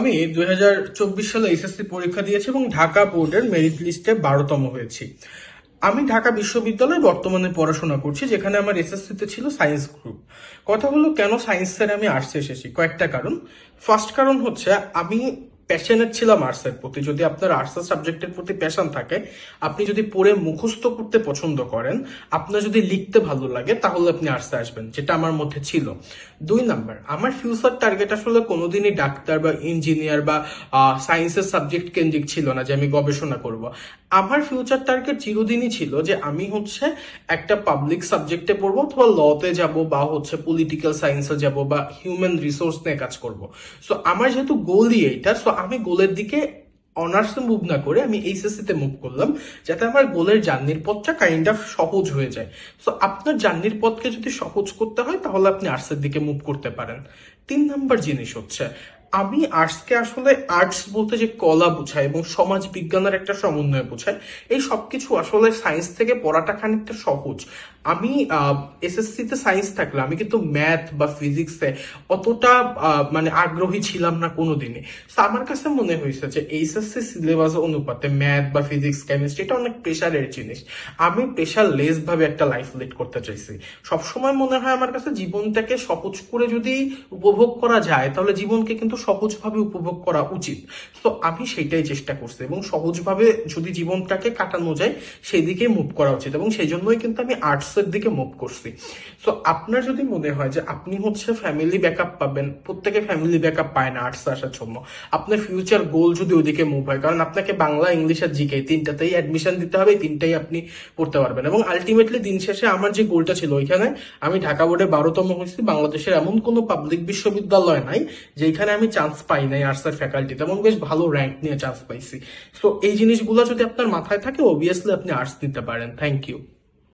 আমি 2024 সালে এসএসসি পরীক্ষা দিয়েছি এবং ঢাকা বোর্ডের মেরিট লিস্টে 12তম হয়েছি। আমি ঢাকা বিশ্ববিদ্যালয়ে বর্তমানে পড়াশোনা করছি, যেখানে আমার এসএসসিতে ছিল সায়েন্স গ্রুপ। কথা হলো কেন সায়েন্স স্যার আমি আর্টসে এসেছি, কয়েকটা কারণ। ফার্স্ট কারণ হচ্ছে আমি প্যাশনেট ছিলাম আর্টসের প্রতি। যদি আপনার আর্টসের সাবজেক্টের প্রতি প্যাশন থাকে, আপনি যদি পড়ে মুখস্থ করতে পছন্দ করেন, আপনার যদি লিখতে ভালো লাগে, তাহলে আপনি আর্টসে আসবেন, যেটা আমার মধ্যে ছিল। 2 নাম্বার, আমার ফিউচার টার্গেট আসলে কোনোদিনই ডাক্তার বা ইঞ্জিনিয়ার বা সায়েন্সের সাবজেক্ট কেন্দ্রিক ছিল না যে আমি গবেষণা করব। আমার ফিউচার টার্গেট চিরদিনই ছিল যে আমি একটা পাবলিক সাবজেক্টে পড়বো, অথবা লতে যাব, বা পলিটিক্যাল সায়েন্সে যাব, বা হিউম্যান রিসোর্স নিয়ে কাজ করব। সো আমার যেহেতু গোলই এইটা, সো আমি গোলের দিকে অনার্সে মুভ না করে আমি এইচএসসি তে মুভ করলাম, যাতে আমার গোলের জার্নির পথটা কাইন্ড অফ সহজ হয়ে যায়। সো আপনার জার্নির পথকে যদি সহজ করতে হয়, তাহলে আপনি আর্টসের দিকে মুভ করতে পারেন। 3 নাম্বার জিনিস হচ্ছে, আমি আর্টসকে আসলে আর্টস বলতে যে কলা বোঝায় এবং সমাজ বিজ্ঞানের একটা সমন্বয় বোঝায়, এই সবকিছু আসলে সায়েন্স থেকে পড়াটা খানিকটা সহজ। আমি এসএসসি তে সায়েন্স থাকলে আমি কিন্তু ম্যাথ বা ফিজিক্সে অতটা আগ্রহী ছিলাম না কোনোদিনই। তো আমার কাছে মনে হয়েছে যে এইচএসসি সিলেবাস অনুপাতে ম্যাথ বা ফিজিক্স কেমিস্ট্রি এটা অনেক প্রেশারের জিনিস। আমি প্রেশার লেস ভাবে একটা লাইফ লিড করতে চাইছি। সবসময় মনে হয় আমার কাছে জীবনটাকে সহজ করে যদি উপভোগ করা যায়, তাহলে জীবনকে কিন্তু সহজভাবে উপভোগ করা উচিত। তো আমি সেটাই চেষ্টা করছি, এবং সহজভাবে যদি জীবনটাকে কাটানো যায় সেই দিকে মুভ করা উচিত, এবং সেই জন্যই কিন্তু আমি আর্টসের দিকে মুভ করছি। তো আপনার যদি মনে হয় যে আপনি ফ্যামিলি ব্যাকআপ পাবেন, প্রত্যেকে ফ্যামিলি ব্যাকআপ পায় না আর্টসে আসার জন্য, আপনার ফিউচার গোল যদি ওইদিকে মুভ হয়, কারণ আপনাকে বাংলা, ইংলিশ আর জিকে তিনটাতেই অ্যাডমিশন দিতে হবে, তিনটাই আপনি পড়তে পারবেন। এবং আলটিমেটলি দিন শেষে আমার যে গোলটা ছিল, ওইখানে আমি ঢাকা বোর্ডে 12তম হয়েছি। বাংলাদেশের এমন কোনো পাবলিক বিশ্ববিদ্যালয় নাই যেখানে আমি চান্স পাই নাই আর্টসের ফ্যাকাল্টিতে, এবং বেশ ভালো র্যাঙ্ক নিয়ে চান্স পাইছি। তো এই জিনিসগুলো যদি আপনার মাথায় থাকে, অবভিয়াসলি আপনি আর্টস নিতে পারেন। Thank you.